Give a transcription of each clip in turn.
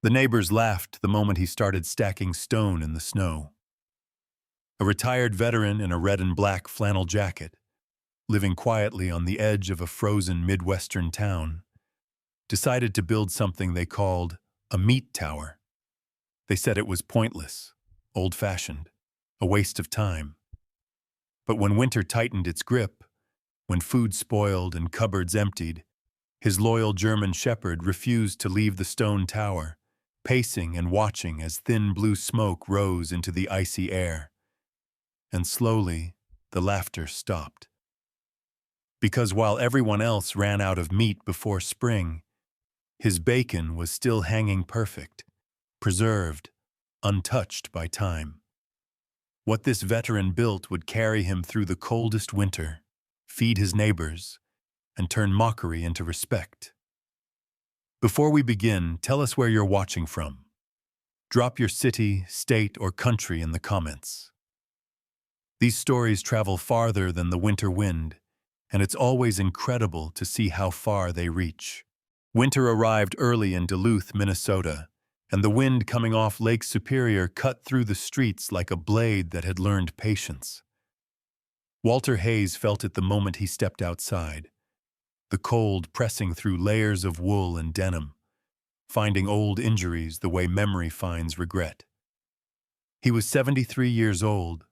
The neighbors laughed the moment he started stacking stone in the snow. A retired veteran in a red and black flannel jacket, living quietly on the edge of a frozen Midwestern town, decided to build something they called a meat tower. They said it was pointless, old-fashioned, a waste of time. But when winter tightened its grip, when food spoiled and cupboards emptied, his loyal German shepherd refused to leave the stone tower, pacing and watching as thin blue smoke rose into the icy air. And slowly, the laughter stopped. Because while everyone else ran out of meat before spring, his bacon was still hanging perfect, preserved, untouched by time. What this veteran built would carry him through the coldest winter, feed his neighbors, and turn mockery into respect. Before we begin, tell us where you're watching from. Drop your city, state, or country in the comments. These stories travel farther than the winter wind, and it's always incredible to see how far they reach. Winter arrived early in Duluth, Minnesota, and the wind coming off Lake Superior cut through the streets like a blade that had learned patience. Walter Hayes felt it the moment he stepped outside, the cold pressing through layers of wool and denim, finding old injuries the way memory finds regret. He was 73 years old,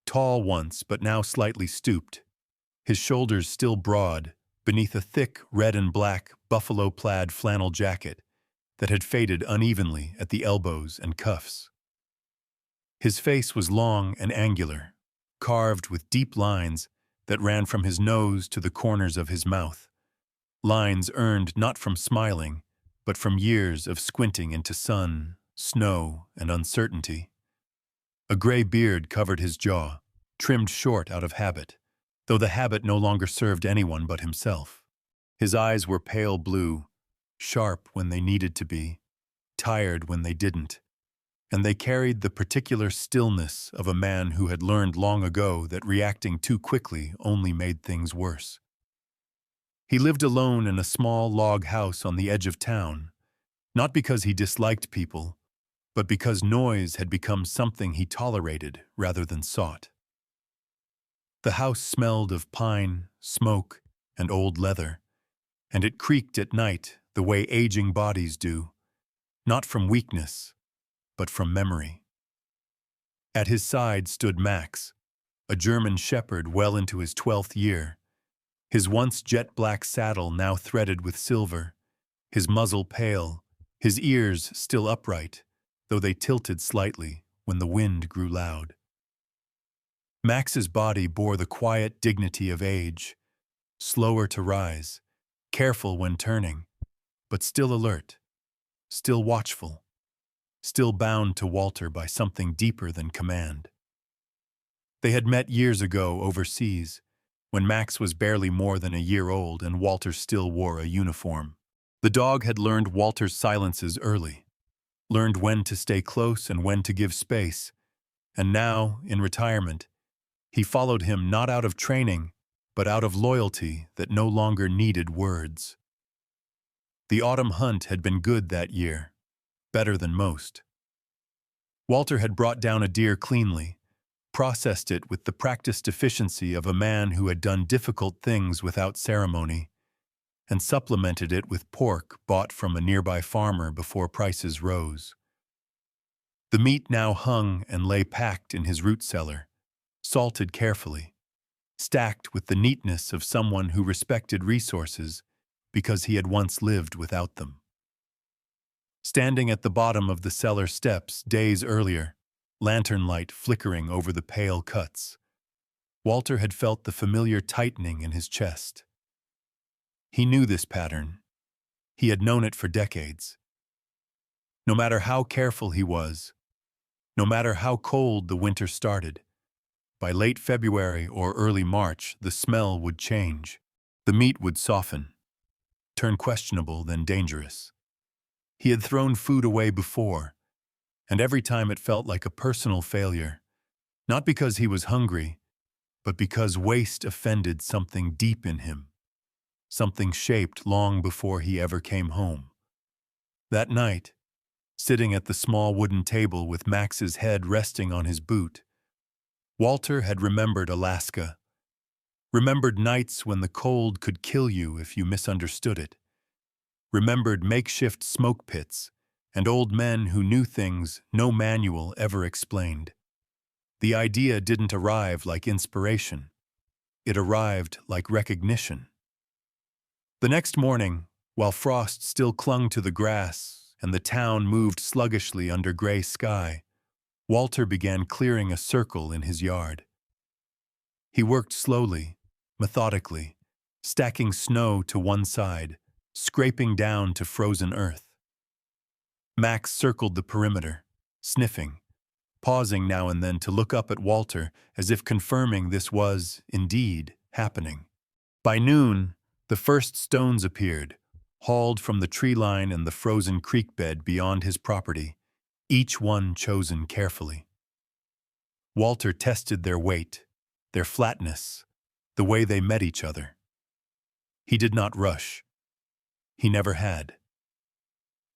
tall once but now slightly stooped, his shoulders still broad beneath a thick red and black buffalo-plaid flannel jacket that had faded unevenly at the elbows and cuffs. His face was long and angular, carved with deep lines that ran from his nose to the corners of his mouth, lines earned not from smiling, but from years of squinting into sun, snow, and uncertainty. A gray beard covered his jaw, trimmed short out of habit, though the habit no longer served anyone but himself. His eyes were pale blue, sharp when they needed to be, tired when they didn't, and they carried the particular stillness of a man who had learned long ago that reacting too quickly only made things worse. He lived alone in a small log house on the edge of town, not because he disliked people, but because noise had become something he tolerated rather than sought. The house smelled of pine, smoke, and old leather, and it creaked at night the way aging bodies do, not from weakness, but from memory. At his side stood Max, a German shepherd well into his 12th year, his once jet-black saddle now threaded with silver, his muzzle pale, his ears still upright, though they tilted slightly when the wind grew loud. Max's body bore the quiet dignity of age, slower to rise, careful when turning, but still alert, still watchful, still bound to Walter by something deeper than command. They had met years ago overseas, when Max was barely more than a year old and Walter still wore a uniform. The dog had learned Walter's silences early, learned when to stay close and when to give space, and now, in retirement, he followed him not out of training, but out of loyalty that no longer needed words. The autumn hunt had been good that year, better than most. Walter had brought down a deer cleanly, processed it with the practiced efficiency of a man who had done difficult things without ceremony, and supplemented it with pork bought from a nearby farmer before prices rose. The meat now hung and lay packed in his root cellar, salted carefully, stacked with the neatness of someone who respected resources because he had once lived without them. Standing at the bottom of the cellar steps days earlier, lantern light flickering over the pale cuts, Walter had felt the familiar tightening in his chest. He knew this pattern. He had known it for decades. No matter how careful he was, no matter how cold the winter started, by late February or early March, the smell would change. The meat would soften, turn questionable, then dangerous. He had thrown food away before, and every time it felt like a personal failure, not because he was hungry, but because waste offended something deep in him, something shaped long before he ever came home. That night, sitting at the small wooden table with Max's head resting on his boot. Walter had remembered Alaska, remembered nights when the cold could kill you if you misunderstood it, remembered makeshift smoke pits and old men who knew things no manual ever explained. The idea didn't arrive like inspiration. It arrived like recognition. The next morning, while frost still clung to the grass and the town moved sluggishly under gray sky, Walter began clearing a circle in his yard. He worked slowly, methodically, stacking snow to one side, scraping down to frozen earth. Max circled the perimeter, sniffing, pausing now and then to look up at Walter as if confirming this was, indeed, happening. By noon, the first stones appeared, hauled from the tree line and the frozen creek bed beyond his property, each one chosen carefully. Walter tested their weight, their flatness, the way they met each other. He did not rush. He never had.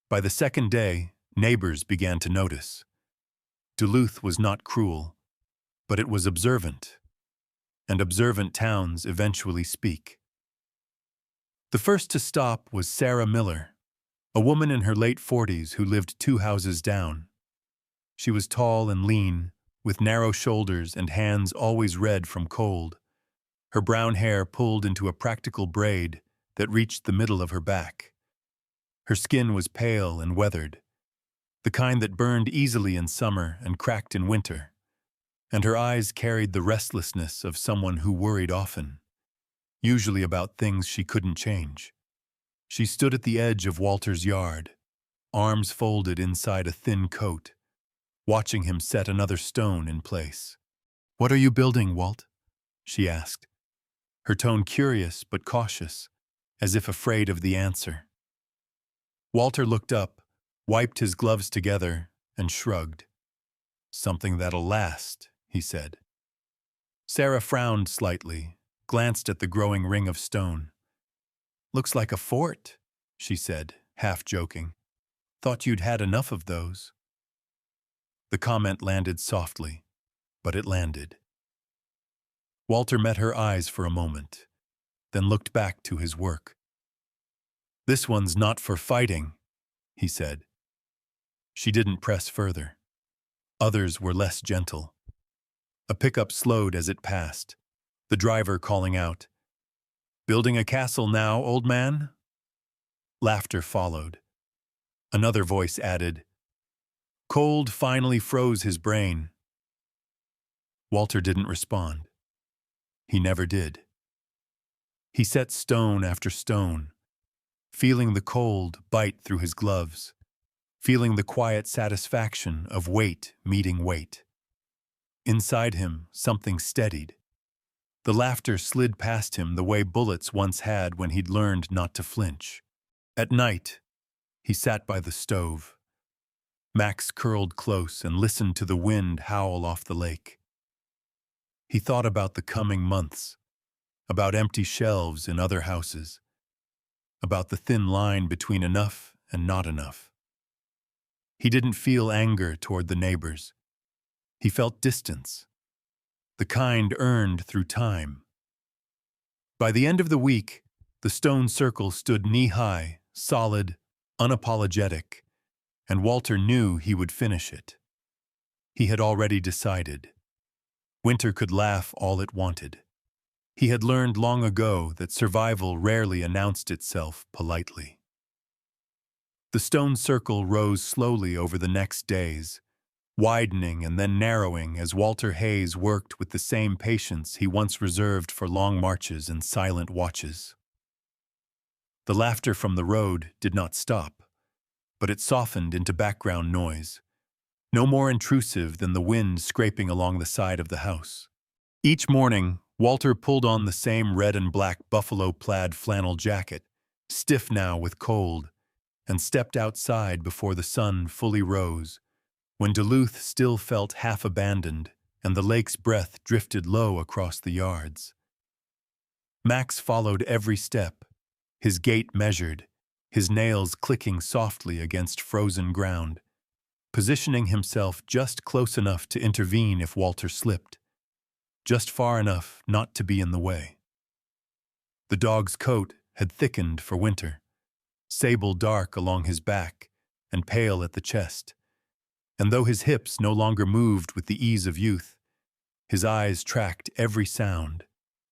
By the second day, neighbors began to notice. Duluth was not cruel, but it was observant, and observant towns eventually speak. The first to stop was Sarah Miller, a woman in her late 40s who lived 2 houses down. She was tall and lean, with narrow shoulders and hands always red from cold, her brown hair pulled into a practical braid that reached the middle of her back. Her skin was pale and weathered, the kind that burned easily in summer and cracked in winter, and her eyes carried the restlessness of someone who worried often, usually about things she couldn't change. She stood at the edge of Walter's yard, arms folded inside a thin coat, watching him set another stone in place. "What are you building, Walt?" she asked, her tone curious but cautious, as if afraid of the answer. Walter looked up, wiped his gloves together, and shrugged. "Something that'll last," he said. Sarah frowned slightly, glanced at the growing ring of stone. "Looks like a fort," she said, half joking. "Thought you'd had enough of those." The comment landed softly, but it landed. Walter met her eyes for a moment, then looked back to his work. "This one's not for fighting," he said. She didn't press further. Others were less gentle. A pickup slowed as it passed, the driver calling out, "Building a castle now, old man?" Laughter followed. Another voice added, "Cold finally froze his brain." Walter didn't respond. He never did. He set stone after stone, feeling the cold bite through his gloves, feeling the quiet satisfaction of weight meeting weight. Inside him, something steadied. The laughter slid past him the way bullets once had when he'd learned not to flinch. At night, he sat by the stove. Max curled close and listened to the wind howl off the lake. He thought about the coming months, about empty shelves in other houses, about the thin line between enough and not enough. He didn't feel anger toward the neighbors. He felt distance, the kind earned through time. By the end of the week, the stone circle stood knee-high, solid, unapologetic, and Walter knew he would finish it. He had already decided. Winter could laugh all it wanted. He had learned long ago that survival rarely announced itself politely. The stone circle rose slowly over the next days, widening and then narrowing as Walter Hayes worked with the same patience he once reserved for long marches and silent watches. The laughter from the road did not stop, but it softened into background noise, no more intrusive than the wind scraping along the side of the house. Each morning, Walter pulled on the same red and black buffalo plaid flannel jacket, stiff now with cold, and stepped outside before the sun fully rose, when Duluth still felt half abandoned and the lake's breath drifted low across the yards. Max followed every step, his gait measured, his nails clicking softly against frozen ground, positioning himself just close enough to intervene if Walter slipped, just far enough not to be in the way. The dog's coat had thickened for winter, sable dark along his back and pale at the chest, and though his hips no longer moved with the ease of youth, his eyes tracked every sound,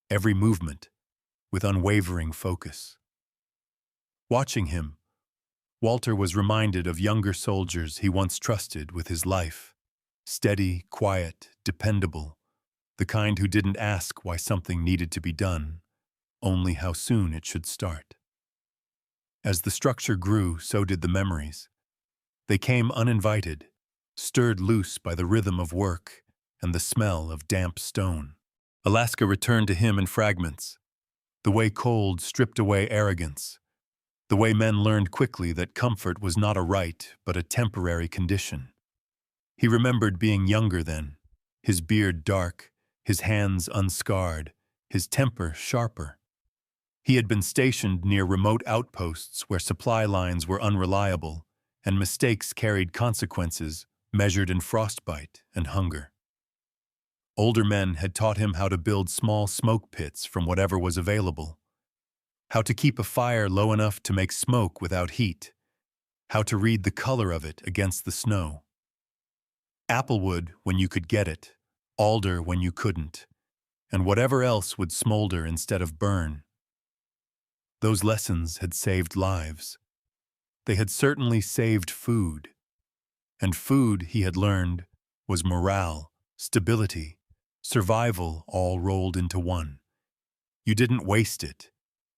every movement, with unwavering focus. Watching him, Walter was reminded of younger soldiers he once trusted with his life, steady, quiet, dependable, the kind who didn't ask why something needed to be done, only how soon it should start. As the structure grew, so did the memories. They came uninvited, stirred loose by the rhythm of work and the smell of damp stone. Alaska returned to him in fragments, the way cold stripped away arrogance, the way men learned quickly that comfort was not a right but a temporary condition. He remembered being younger then, his beard dark, his hands unscarred, his temper sharper. He had been stationed near remote outposts where supply lines were unreliable, and mistakes carried consequences measured in frostbite and hunger. Older men had taught him how to build small smoke pits from whatever was available, how to keep a fire low enough to make smoke without heat, how to read the color of it against the snow. Applewood when you could get it, alder when you couldn't, and whatever else would smolder instead of burn. Those lessons had saved lives. They had certainly saved food. And food, he had learned, was morale, stability, survival all rolled into one. You didn't waste it.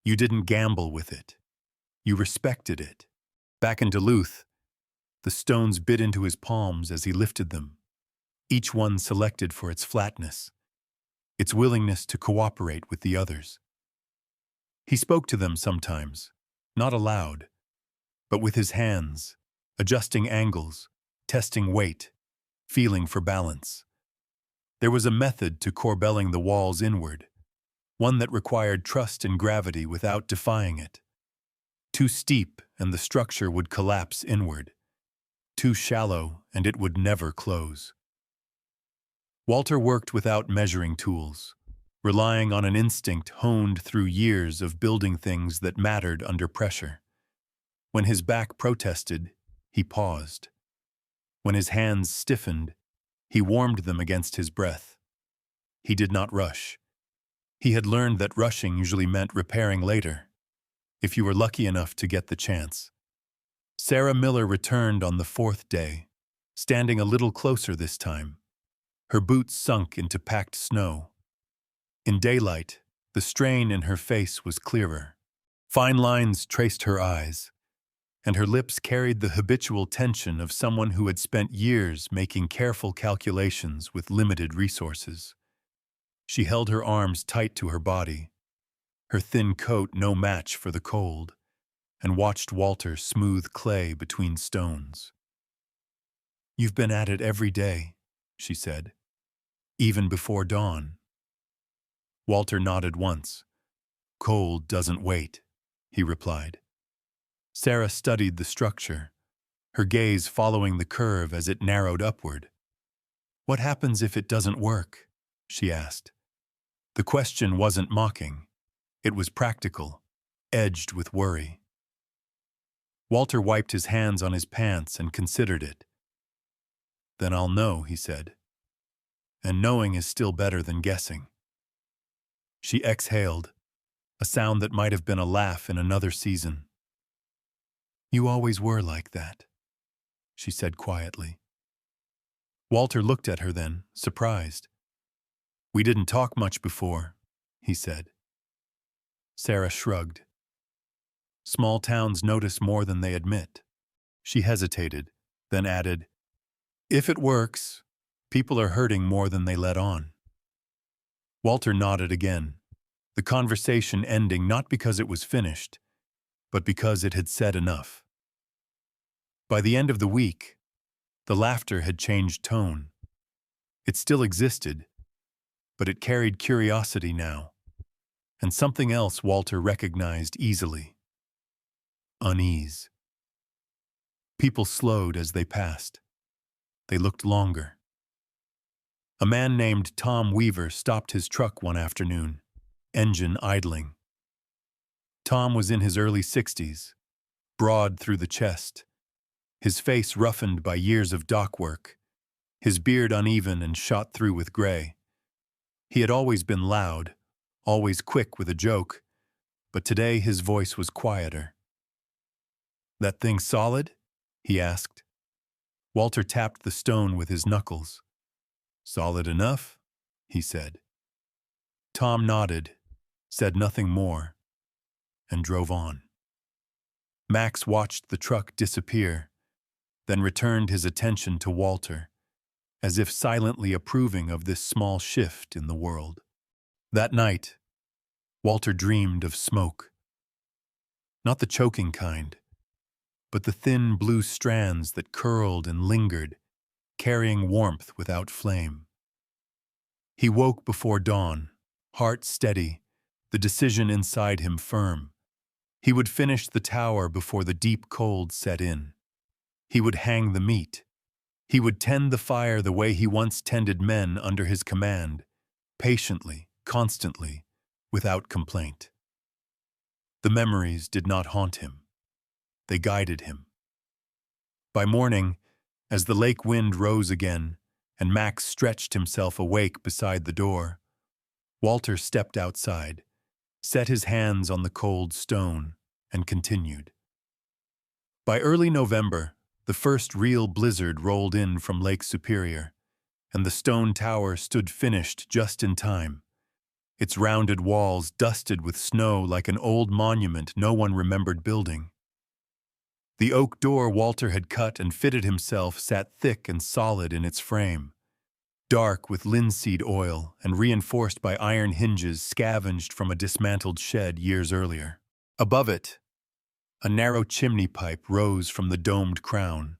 You didn't gamble with it. You respected it. Back in Duluth, the stones bit into his palms as he lifted them, each one selected for its flatness, its willingness to cooperate with the others. He spoke to them sometimes, not aloud, but with his hands, adjusting angles, testing weight, feeling for balance. There was a method to corbelling the walls inward, one that required trust in gravity without defying it. Too steep and the structure would collapse inward. Too shallow and it would never close. Walter worked without measuring tools, relying on an instinct honed through years of building things that mattered under pressure. When his back protested, he paused. When his hands stiffened, he warmed them against his breath. He did not rush. He had learned that rushing usually meant repairing later, if you were lucky enough to get the chance. Sarah Miller returned on the fourth day, standing a little closer this time. Her boots sunk into packed snow. In daylight, the strain in her face was clearer. Fine lines traced her eyes, and her lips carried the habitual tension of someone who had spent years making careful calculations with limited resources. She held her arms tight to her body, her thin coat no match for the cold, and watched Walter smooth clay between stones. "You've been at it every day," she said, "even before dawn." Walter nodded once. "Cold doesn't wait," he replied. Sarah studied the structure, her gaze following the curve as it narrowed upward. "What happens if it doesn't work?" she asked. The question wasn't mocking. It was practical, edged with worry. Walter wiped his hands on his pants and considered it. "Then I'll know," he said. "And knowing is still better than guessing." She exhaled, a sound that might have been a laugh in another season. "You always were like that," she said quietly. Walter looked at her then, surprised. "We didn't talk much before," he said. Sarah shrugged. "Small towns notice more than they admit." She hesitated, then added, "If it works, people are hurting more than they let on." Walter nodded again, the conversation ending not because it was finished, but because it had said enough. By the end of the week, the laughter had changed tone. It still existed, but it carried curiosity now, and something else Walter recognized easily: unease. People slowed as they passed. They looked longer. A man named Tom Weaver stopped his truck one afternoon, engine idling. Tom was in his early 60s, broad through the chest, his face roughened by years of dock work, his beard uneven and shot through with gray. He had always been loud, always quick with a joke, but today his voice was quieter. "That thing solid?" he asked. Walter tapped the stone with his knuckles. "Solid enough," he said. Tom nodded, said nothing more, and drove on. Max watched the truck disappear, then returned his attention to Walter, as if silently approving of this small shift in the world. That night, Walter dreamed of smoke. Not the choking kind, but the thin blue strands that curled and lingered, carrying warmth without flame. He woke before dawn, heart steady, the decision inside him firm. He would finish the tower before the deep cold set in. He would hang the meat. He would tend the fire the way he once tended men under his command, patiently, constantly, without complaint. The memories did not haunt him. They guided him. By morning, as the lake wind rose again, and Max stretched himself awake beside the door, Walter stepped outside, set his hands on the cold stone, and continued. By early November, the first real blizzard rolled in from Lake Superior, and the stone tower stood finished just in time, its rounded walls dusted with snow like an old monument no one remembered building. The oak door Walter had cut and fitted himself sat thick and solid in its frame, dark with linseed oil and reinforced by iron hinges scavenged from a dismantled shed years earlier. Above it, a narrow chimney pipe rose from the domed crown,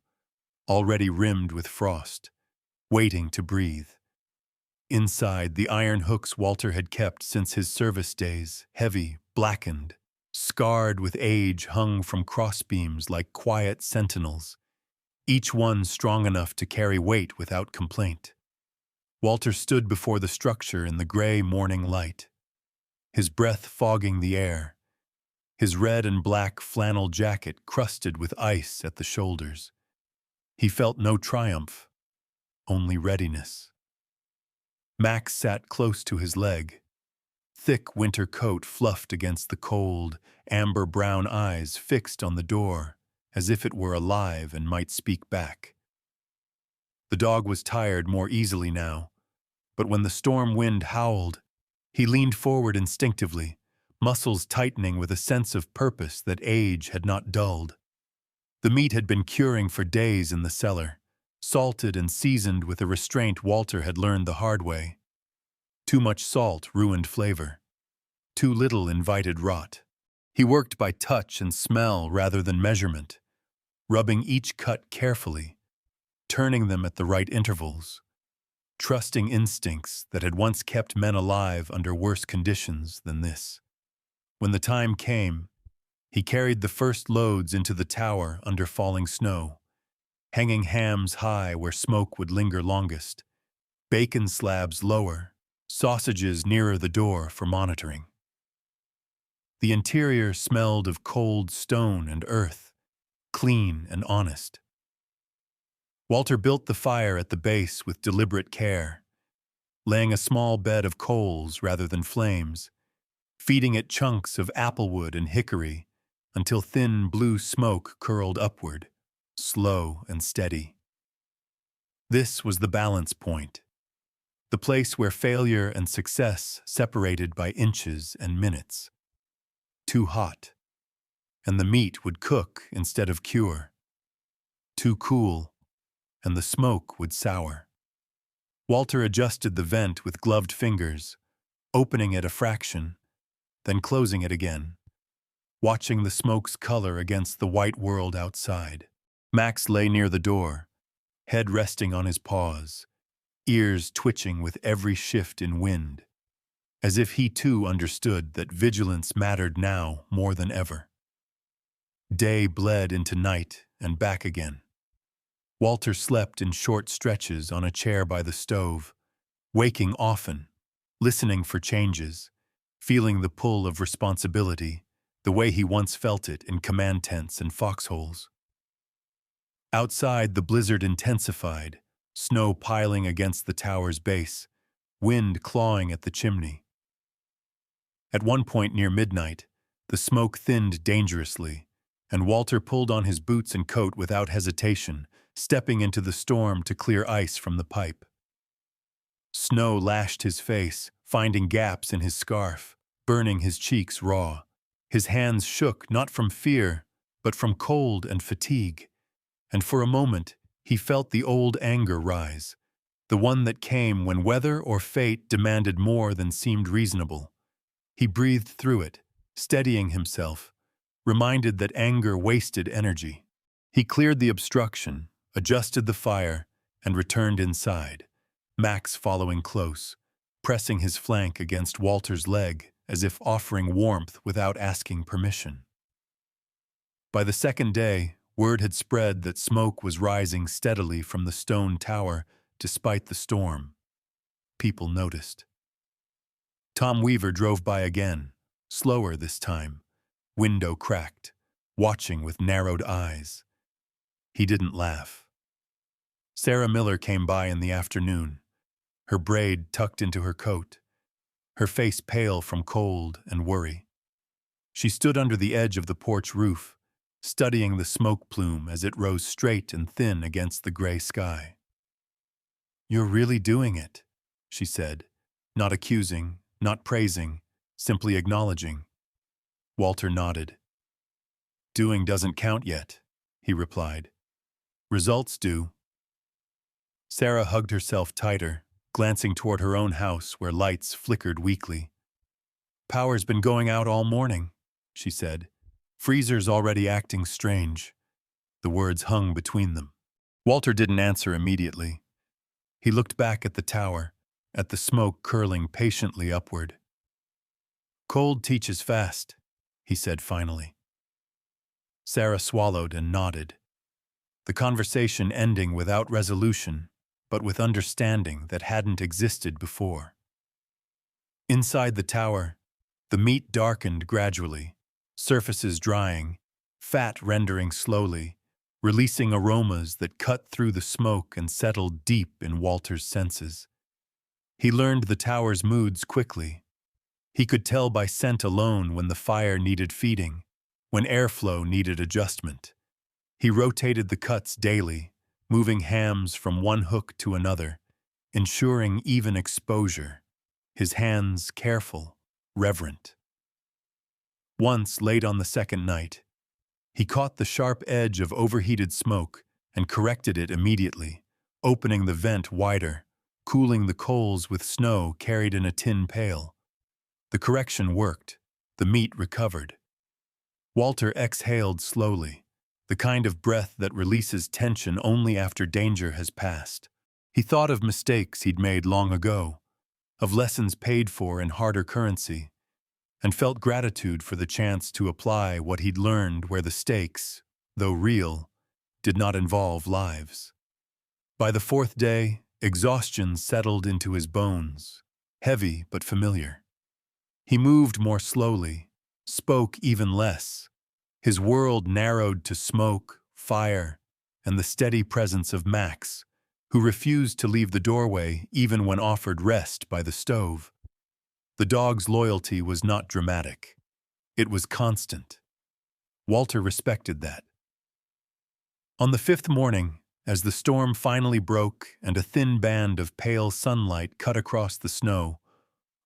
already rimmed with frost, waiting to breathe. Inside, the iron hooks Walter had kept since his service days, heavy, blackened, scarred with age, hung from crossbeams like quiet sentinels, each one strong enough to carry weight without complaint. Walter stood before the structure in the gray morning light, his breath fogging the air, his red and black flannel jacket crusted with ice at the shoulders. He felt no triumph, only readiness. Max sat close to his leg, thick winter coat fluffed against the cold, amber-brown eyes fixed on the door as if it were alive and might speak back. The dog was tired more easily now, but when the storm wind howled, he leaned forward instinctively, muscles tightening with a sense of purpose that age had not dulled. The meat had been curing for days in the cellar, salted and seasoned with a restraint Walter had learned the hard way. Too much salt ruined flavor. Too little invited rot. He worked by touch and smell rather than measurement, rubbing each cut carefully, turning them at the right intervals, trusting instincts that had once kept men alive under worse conditions than this. When the time came, he carried the first loads into the tower under falling snow, hanging hams high where smoke would linger longest, bacon slabs lower, sausages nearer the door for monitoring. The interior smelled of cold stone and earth, clean and honest. Walter built the fire at the base with deliberate care, laying a small bed of coals rather than flames, feeding it chunks of applewood and hickory until thin blue smoke curled upward, slow and steady. This was the balance point, the place where failure and success separated by inches and minutes. Too hot, and the meat would cook instead of cure. Too cool, and the smoke would sour. Walter adjusted the vent with gloved fingers, opening it a fraction, then closing it again, watching the smoke's color against the white world outside. Max lay near the door, head resting on his paws, ears twitching with every shift in wind, as if he too understood that vigilance mattered now more than ever. Day bled into night and back again. Walter slept in short stretches on a chair by the stove, waking often, listening for changes, feeling the pull of responsibility, the way he once felt it in command tents and foxholes. Outside, the blizzard intensified, snow piling against the tower's base, wind clawing at the chimney. At one point near midnight, the smoke thinned dangerously, and Walter pulled on his boots and coat without hesitation, stepping into the storm to clear ice from the pipe. Snow lashed his face, finding gaps in his scarf, burning his cheeks raw. His hands shook not from fear, but from cold and fatigue, and for a moment he felt the old anger rise, the one that came when weather or fate demanded more than seemed reasonable. He breathed through it, steadying himself, reminded that anger wasted energy. He cleared the obstruction, adjusted the fire, and returned inside, Max following close, pressing his flank against Walter's leg as if offering warmth without asking permission. By the second day, word had spread that smoke was rising steadily from the stone tower despite the storm. People noticed. Tom Weaver drove by again, slower this time, window cracked, watching with narrowed eyes. He didn't laugh. Sarah Miller came by in the afternoon, her braid tucked into her coat, her face pale from cold and worry. She stood under the edge of the porch roof, studying the smoke plume as it rose straight and thin against the gray sky. "You're really doing it," she said, not accusing, not praising, simply acknowledging. Walter nodded. "Doing doesn't count yet," he replied. "Results do." Sarah hugged herself tighter, glancing toward her own house where lights flickered weakly. "Power's been going out all morning," she said. "Freezer's already acting strange." The words hung between them. Walter didn't answer immediately. He looked back at the tower, at the smoke curling patiently upward. "Cold teaches fast," he said finally. Sarah swallowed and nodded, the conversation ending without resolution, but with understanding that hadn't existed before. Inside the tower, the meat darkened gradually, surfaces drying, fat rendering slowly, releasing aromas that cut through the smoke and settled deep in Walter's senses. He learned the tower's moods quickly. He could tell by scent alone when the fire needed feeding, when airflow needed adjustment. He rotated the cuts daily, moving hams from one hook to another, ensuring even exposure, his hands careful, reverent. Once, late on the second night, he caught the sharp edge of overheated smoke and corrected it immediately, opening the vent wider, cooling the coals with snow carried in a tin pail. The correction worked. The meat recovered. Walter exhaled slowly, the kind of breath that releases tension only after danger has passed. He thought of mistakes he'd made long ago, of lessons paid for in harder currency, and felt gratitude for the chance to apply what he'd learned where the stakes, though real, did not involve lives. By the fourth day, exhaustion settled into his bones, heavy but familiar. He moved more slowly, spoke even less. His world narrowed to smoke, fire, and the steady presence of Max, who refused to leave the doorway even when offered rest by the stove. The dog's loyalty was not dramatic. It was constant. Walter respected that. On the fifth morning, as the storm finally broke and a thin band of pale sunlight cut across the snow,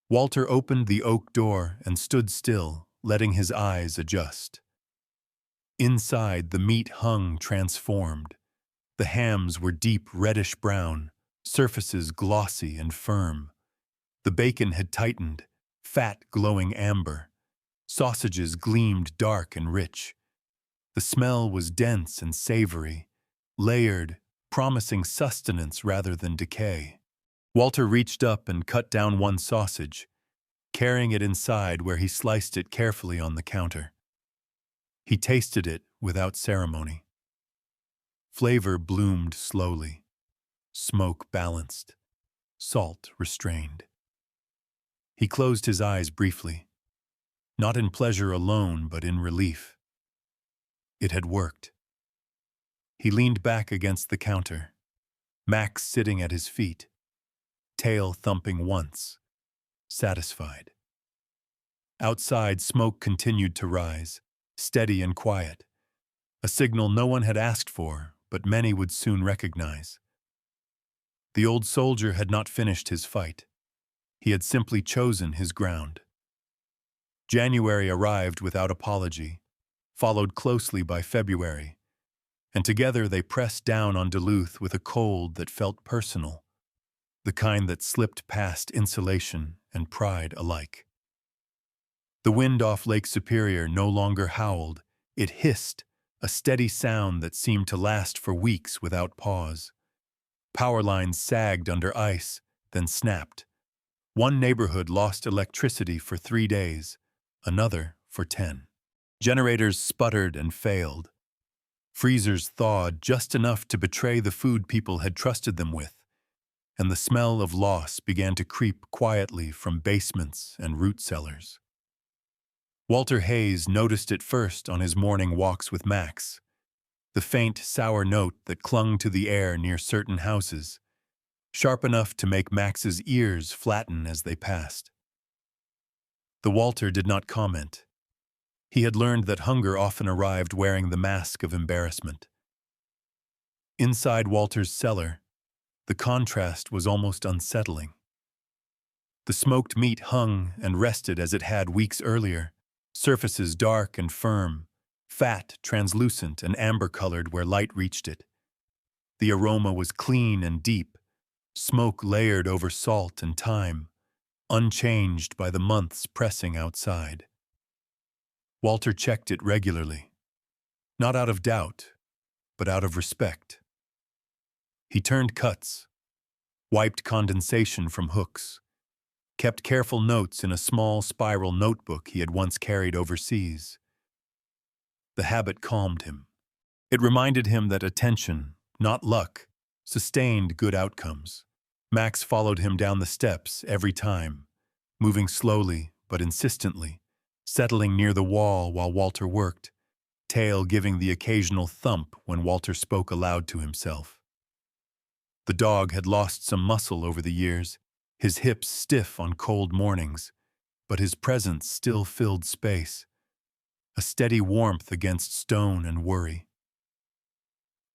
Walter opened the oak door and stood still, letting his eyes adjust. Inside, the meat hung transformed. The hams were deep reddish-brown, surfaces glossy and firm. The bacon had tightened, fat glowing amber. Sausages gleamed dark and rich. The smell was dense and savory, layered, promising sustenance rather than decay. Walter reached up and cut down one sausage, carrying it inside where he sliced it carefully on the counter. He tasted it without ceremony. Flavor bloomed slowly, smoke balanced, salt restrained. He closed his eyes briefly, not in pleasure alone, but in relief. It had worked. He leaned back against the counter, Max sitting at his feet, tail thumping once, satisfied. Outside, smoke continued to rise, steady and quiet, a signal no one had asked for, but many would soon recognize. The old soldier had not finished his fight. He had simply chosen his ground. January arrived without apology, followed closely by February, and together they pressed down on Duluth with a cold that felt personal, the kind that slipped past insulation and pride alike. The wind off Lake Superior no longer howled, it hissed, a steady sound that seemed to last for weeks without pause. Power lines sagged under ice, then snapped. One neighborhood lost electricity for 3 days, another for 10. Generators sputtered and failed. Freezers thawed just enough to betray the food people had trusted them with, and the smell of loss began to creep quietly from basements and root cellars. Walter Hayes noticed it first on his morning walks with Max, the faint, sour note that clung to the air near certain houses, sharp enough to make Max's ears flatten as they passed. The Walter did not comment. He had learned that hunger often arrived wearing the mask of embarrassment. Inside Walter's cellar, the contrast was almost unsettling. The smoked meat hung and rested as it had weeks earlier, surfaces dark and firm, fat, translucent, and amber-colored where light reached it. The aroma was clean and deep, smoke layered over salt and thyme, unchanged by the months pressing outside. Walter checked it regularly, not out of doubt, but out of respect. He turned cuts, wiped condensation from hooks, kept careful notes in a small spiral notebook he had once carried overseas. The habit calmed him. It reminded him that attention, not luck, sustained good outcomes. Max followed him down the steps every time, moving slowly but insistently, settling near the wall while Walter worked, tail giving the occasional thump when Walter spoke aloud to himself. The dog had lost some muscle over the years, his hips stiff on cold mornings, but his presence still filled space, a steady warmth against stone and worry.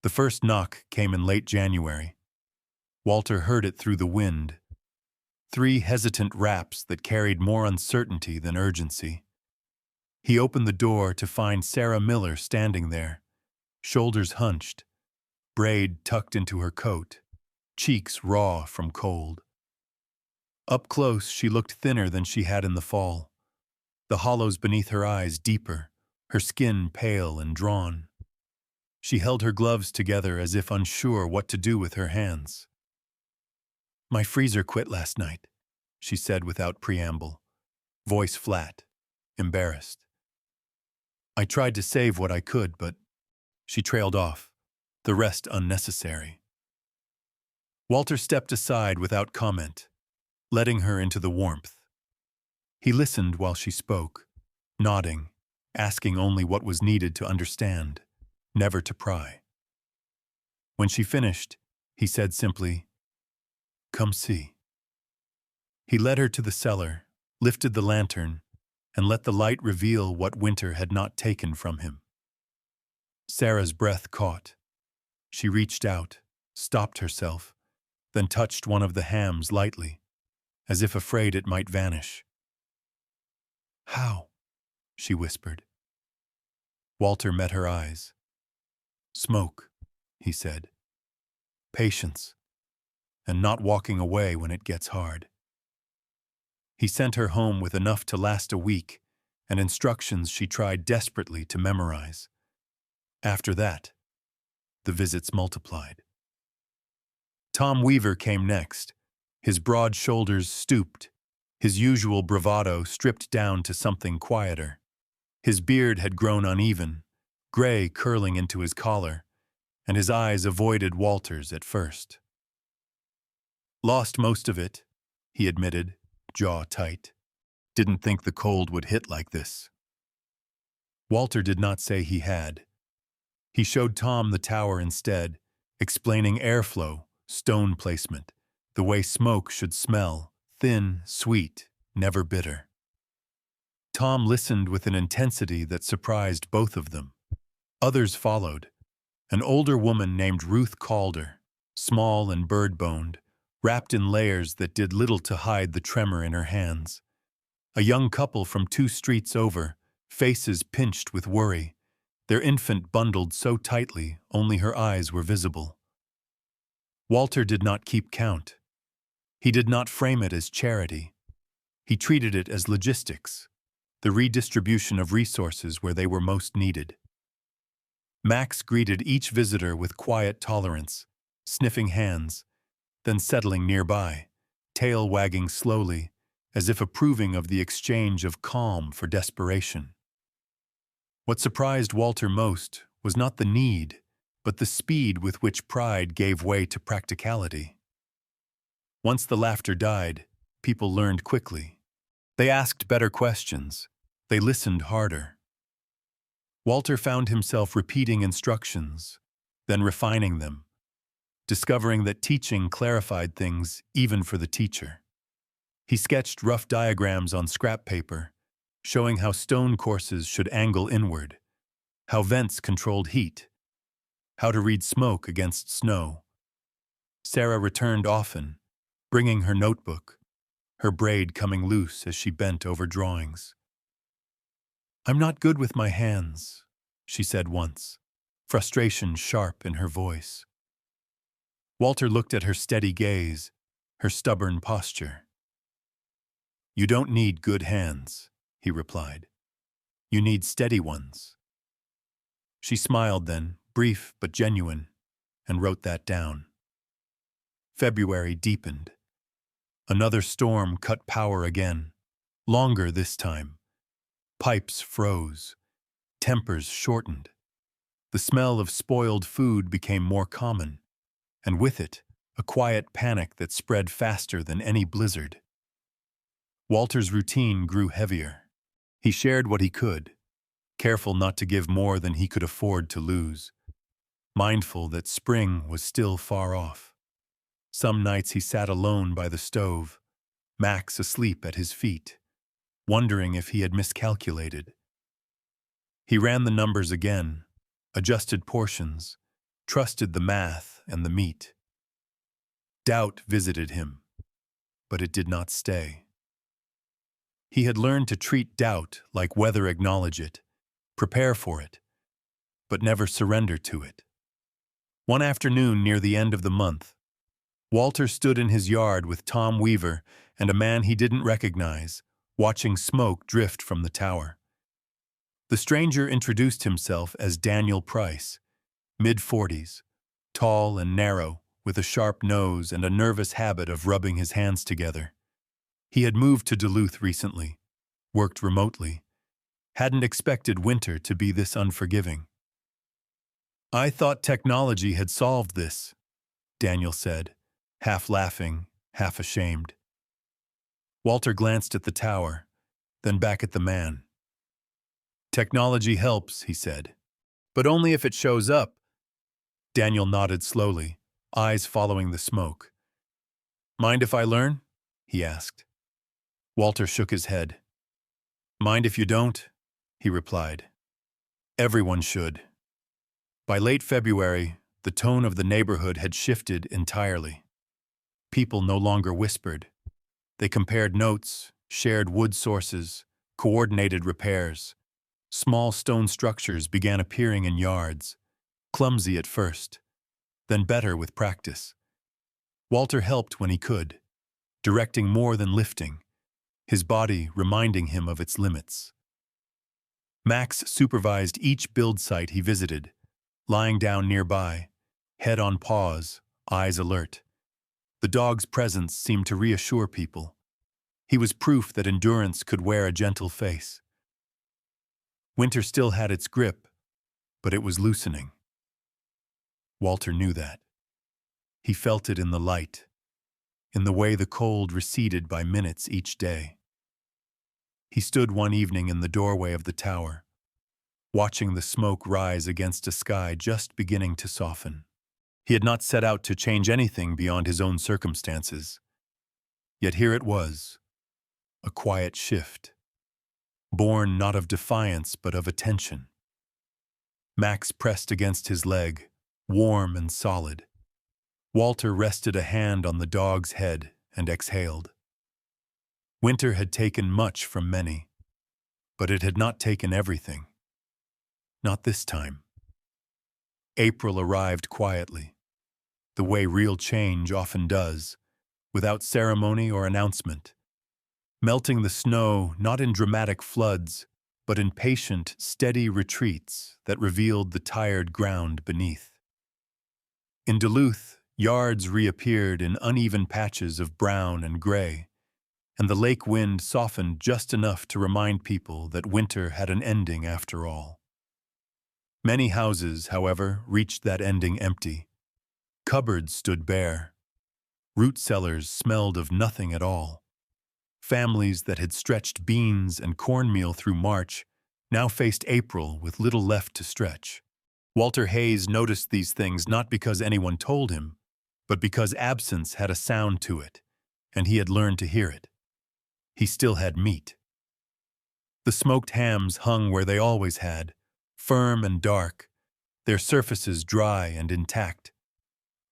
The first knock came in late January. Walter heard it through the wind, 3 hesitant raps that carried more uncertainty than urgency. He opened the door to find Sarah Miller standing there, shoulders hunched, braid tucked into her coat, cheeks raw from cold. Up close, she looked thinner than she had in the fall, the hollows beneath her eyes deeper, her skin pale and drawn. She held her gloves together as if unsure what to do with her hands. "My freezer quit last night," she said without preamble, voice flat, embarrassed. "I tried to save what I could, but..." She trailed off, the rest unnecessary. Walter stepped aside without comment, letting her into the warmth. He listened while she spoke, nodding, asking only what was needed to understand, never to pry. When she finished, he said simply, "Come see." He led her to the cellar, lifted the lantern, and let the light reveal what winter had not taken from him. Sarah's breath caught. She reached out, stopped herself, then touched one of the hams lightly, as if afraid it might vanish. "How?" she whispered. Walter met her eyes. "Smoke," he said. "Patience, and not walking away when it gets hard." He sent her home with enough to last a week and instructions she tried desperately to memorize. After that, the visits multiplied. Tom Weaver came next, his broad shoulders stooped, his usual bravado stripped down to something quieter. His beard had grown uneven, gray curling into his collar, and his eyes avoided Walter's at first. "Lost most of it," he admitted, jaw tight. "Didn't think the cold would hit like this." Walter did not say he had. He showed Tom the tower instead, explaining airflow, stone placement, the way smoke should smell, thin, sweet, never bitter. Tom listened with an intensity that surprised both of them. Others followed. An older woman named Ruth Calder, small and bird-boned, wrapped in layers that did little to hide the tremor in her hands. A young couple from 2 streets over, faces pinched with worry, their infant bundled so tightly only her eyes were visible. Walter did not keep count. He did not frame it as charity. He treated it as logistics, the redistribution of resources where they were most needed. Max greeted each visitor with quiet tolerance, sniffing hands, then settling nearby, tail wagging slowly, as if approving of the exchange of calm for desperation. What surprised Walter most was not the need, but the speed with which pride gave way to practicality. Once the laughter died, people learned quickly. They asked better questions. They listened harder. Walter found himself repeating instructions, then refining them, discovering that teaching clarified things even for the teacher. He sketched rough diagrams on scrap paper, showing how stone courses should angle inward, how vents controlled heat, how to read smoke against snow. Sarah returned often, bringing her notebook, her braid coming loose as she bent over drawings. "I'm not good with my hands," she said once, frustration sharp in her voice. Walter looked at her steady gaze, her stubborn posture. "You don't need good hands," he replied. "You need steady ones." She smiled then, brief but genuine, and wrote that down. February deepened. Another storm cut power again, longer this time. Pipes froze. Tempers shortened. The smell of spoiled food became more common, and with it, a quiet panic that spread faster than any blizzard. Walter's routine grew heavier. He shared what he could, careful not to give more than he could afford to lose, mindful that spring was still far off. Some nights he sat alone by the stove, Max asleep at his feet, wondering if he had miscalculated. He ran the numbers again, adjusted portions, trusted the math and the meat. Doubt visited him, but it did not stay. He had learned to treat doubt like weather, acknowledge it, prepare for it, but never surrender to it. One afternoon near the end of the month, Walter stood in his yard with Tom Weaver and a man he didn't recognize, watching smoke drift from the tower. The stranger introduced himself as Daniel Price, mid-40s, tall and narrow, with a sharp nose and a nervous habit of rubbing his hands together. He had moved to Duluth recently, worked remotely, hadn't expected winter to be this unforgiving. "I thought technology had solved this," Daniel said, half laughing, half ashamed. Walter glanced at the tower, then back at the man. "Technology helps," he said, "but only if it shows up." Daniel nodded slowly, eyes following the smoke. "Mind if I learn?" he asked. Walter shook his head. "Mind if you don't?" he replied. "Everyone should." By late February, the tone of the neighborhood had shifted entirely. People no longer whispered. They compared notes, shared wood sources, coordinated repairs. Small stone structures began appearing in yards, clumsy at first, then better with practice. Walter helped when he could, directing more than lifting, his body reminding him of its limits. Max supervised each build site he visited, lying down nearby, head on paws, eyes alert. The dog's presence seemed to reassure people. He was proof that endurance could wear a gentle face. Winter still had its grip, but it was loosening. Walter knew that. He felt it in the light, in the way the cold receded by minutes each day. He stood one evening in the doorway of the tower, watching the smoke rise against a sky just beginning to soften. He had not set out to change anything beyond his own circumstances. Yet here it was, a quiet shift, born not of defiance but of attention. Max pressed against his leg, warm and solid. Walter rested a hand on the dog's head and exhaled. Winter had taken much from many, but it had not taken everything. Not this time. April arrived quietly, the way real change often does, without ceremony or announcement, melting the snow not in dramatic floods, but in patient, steady retreats that revealed the tired ground beneath. In Duluth, yards reappeared in uneven patches of brown and gray, and the lake wind softened just enough to remind people that winter had an ending after all. Many houses, however, reached that ending empty. Cupboards stood bare. Root cellars smelled of nothing at all. Families that had stretched beans and cornmeal through March now faced April with little left to stretch. Walter Hayes noticed these things not because anyone told him, but because absence had a sound to it, and he had learned to hear it. He still had meat. The smoked hams hung where they always had, firm and dark, their surfaces dry and intact.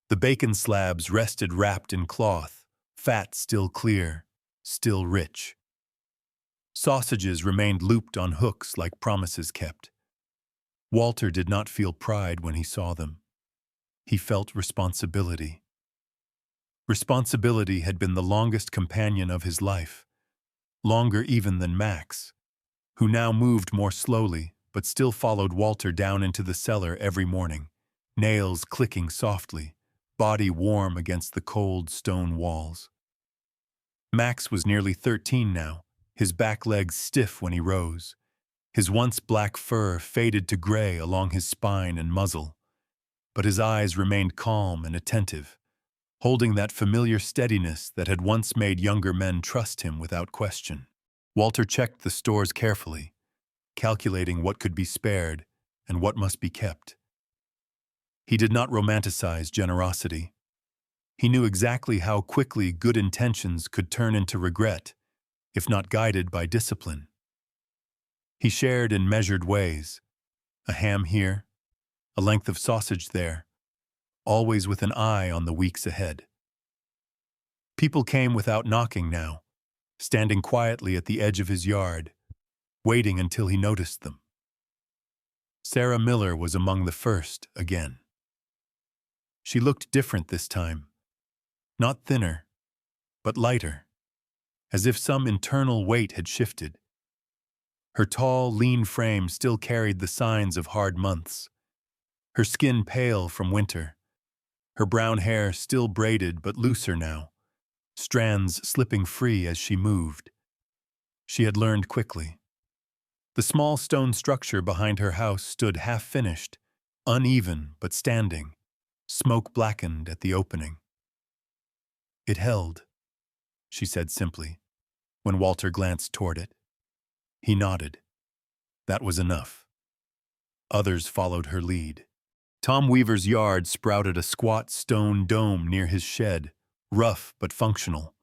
The bacon slabs rested wrapped in cloth, fat still clear, still rich. Sausages remained looped on hooks like promises kept. Walter did not feel pride when he saw them. He felt responsibility. Responsibility had been the longest companion of his life, longer even than Max, who now moved more slowly but still followed Walter down into the cellar every morning, nails clicking softly, body warm against the cold stone walls. Max was nearly 13 now, his back legs stiff when he rose. His once black fur faded to gray along his spine and muzzle, but his eyes remained calm and attentive, holding that familiar steadiness that had once made younger men trust him without question. Walter checked the stores carefully, calculating what could be spared and what must be kept. He did not romanticize generosity. He knew exactly how quickly good intentions could turn into regret, if not guided by discipline. He shared in measured ways, a ham here, a length of sausage there, always with an eye on the weeks ahead. People came without knocking now, standing quietly at the edge of his yard, waiting until he noticed them. Sarah Miller was among the first again. She looked different this time, not thinner, but lighter, as if some internal weight had shifted. Her tall, lean frame still carried the signs of hard months, her skin pale from winter, her brown hair still braided but looser now, strands slipping free as she moved. She had learned quickly. The small stone structure behind her house stood half-finished, uneven but standing, smoke blackened at the opening. "It held," she said simply, when Walter glanced toward it. He nodded. That was enough. Others followed her lead. Tom Weaver's yard sprouted a squat stone dome near his shed, rough but functional.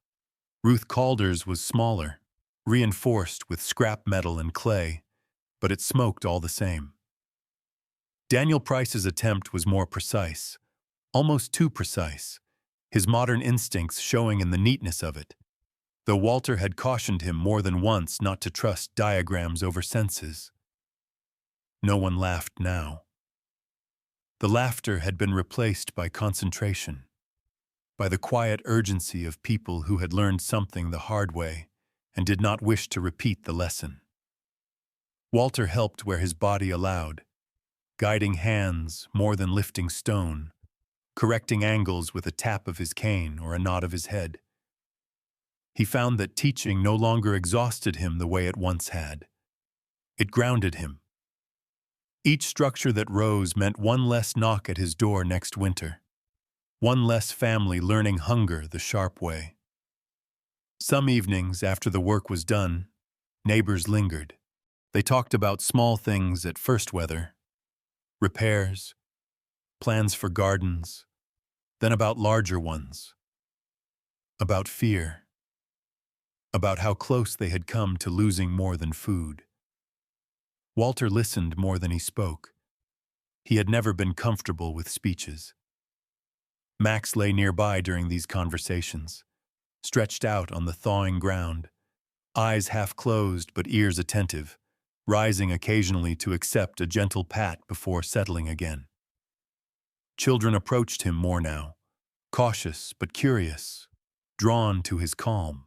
Ruth Calder's was smaller, reinforced with scrap metal and clay, but it smoked all the same. Daniel Price's attempt was more precise, almost too precise, his modern instincts showing in the neatness of it, though Walter had cautioned him more than once not to trust diagrams over senses. No one laughed now. The laughter had been replaced by concentration, by the quiet urgency of people who had learned something the hard way and did not wish to repeat the lesson. Walter helped where his body allowed, guiding hands more than lifting stone, correcting angles with a tap of his cane or a nod of his head. He found that teaching no longer exhausted him the way it once had. It grounded him. Each structure that rose meant one less knock at his door next winter, one less family learning hunger the sharp way. Some evenings, after the work was done, neighbors lingered. They talked about small things at first weather, repairs, plans for gardens, then about larger ones, about fear, about how close they had come to losing more than food. Walter listened more than he spoke. He had never been comfortable with speeches. Max lay nearby during these conversations, stretched out on the thawing ground, eyes half closed but ears attentive, rising occasionally to accept a gentle pat before settling again. Children approached him more now, cautious but curious, drawn to his calm.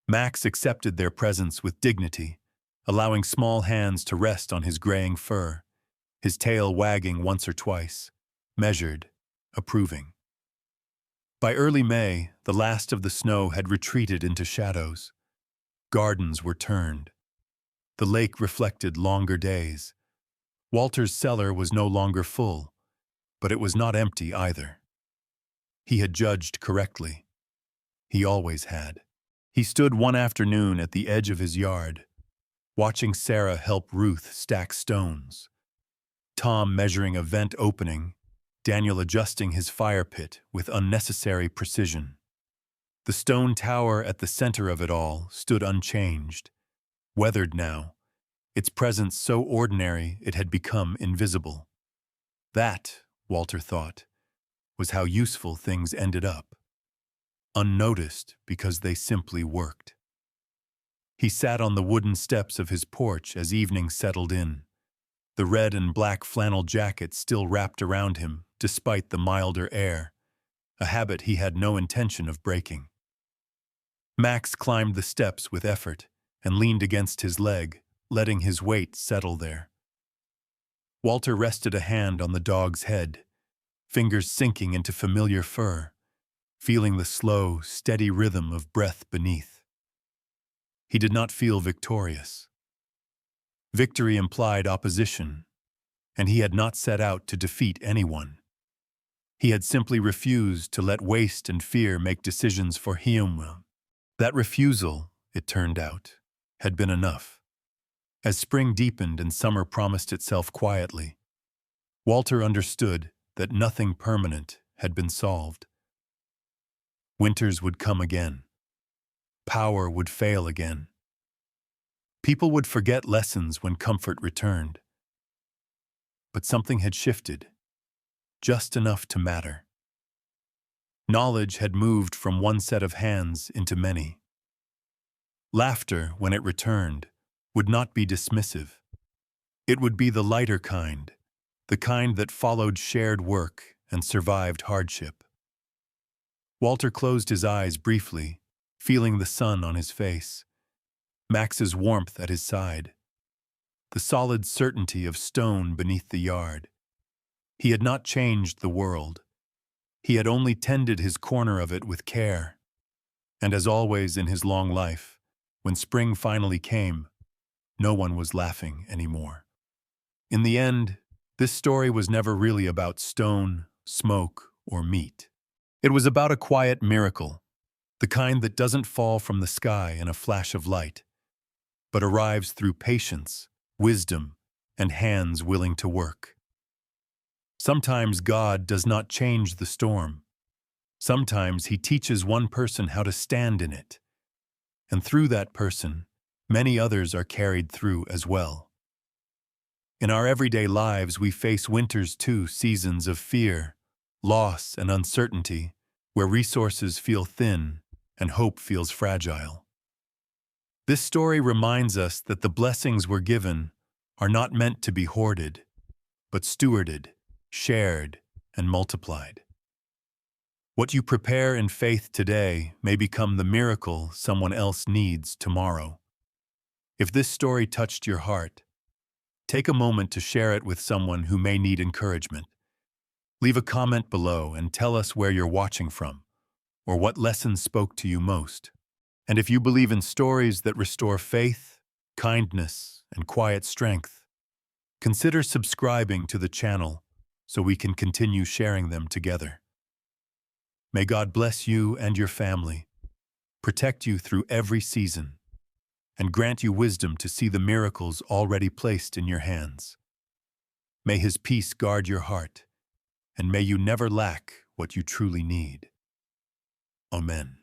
Max accepted their presence with dignity, allowing small hands to rest on his graying fur, his tail wagging once or twice, measured, approving. By early May, the last of the snow had retreated into shadows. Gardens were turned. The lake reflected longer days. Walter's cellar was no longer full, but it was not empty either. He had judged correctly. He always had. He stood one afternoon at the edge of his yard, watching Sarah help Ruth stack stones, Tom measuring a vent opening, Daniel adjusting his fire pit with unnecessary precision. The stone tower at the center of it all stood unchanged, weathered now, its presence so ordinary it had become invisible. That, Walter thought, was how useful things ended up, unnoticed because they simply worked. He sat on the wooden steps of his porch as evening settled in, the red and black flannel jacket still wrapped around him despite the milder air, a habit he had no intention of breaking. Max climbed the steps with effort and leaned against his leg, letting his weight settle there. Walter rested a hand on the dog's head, fingers sinking into familiar fur, feeling the slow, steady rhythm of breath beneath. He did not feel victorious. Victory implied opposition, and he had not set out to defeat anyone. He had simply refused to let waste and fear make decisions for him. That refusal, it turned out, had been enough. As spring deepened and summer promised itself quietly, Walter understood that nothing permanent had been solved. Winters would come again. Power would fail again. People would forget lessons when comfort returned. But something had shifted, just enough to matter. Knowledge had moved from one set of hands into many. Laughter, when it returned, would not be dismissive. It would be the lighter kind, the kind that followed shared work and survived hardship. Walter closed his eyes briefly, feeling the sun on his face, Max's warmth at his side, the solid certainty of stone beneath the yard. He had not changed the world. He had only tended his corner of it with care. And as always in his long life, when spring finally came, no one was laughing anymore. In the end, this story was never really about stone, smoke, or meat. It was about a quiet miracle, the kind that doesn't fall from the sky in a flash of light, but arrives through patience, wisdom, and hands willing to work. Sometimes God does not change the storm. Sometimes He teaches one person how to stand in it. And through that person, many others are carried through as well. In our everyday lives, we face winters too, seasons of fear, loss, and uncertainty, where resources feel thin and hope feels fragile. This story reminds us that the blessings we're given are not meant to be hoarded, but stewarded, shared, and multiplied. What you prepare in faith today may become the miracle someone else needs tomorrow. If this story touched your heart, take a moment to share it with someone who may need encouragement. Leave a comment below and tell us where you're watching from, or what lessons spoke to you most. And if you believe in stories that restore faith, kindness, and quiet strength, Consider subscribing to the channel so we can continue sharing them together. May God bless you and your family, protect you through every season, and grant you wisdom to see the miracles already placed in your hands. May His peace guard your heart, and may you never lack what you truly need. Amen.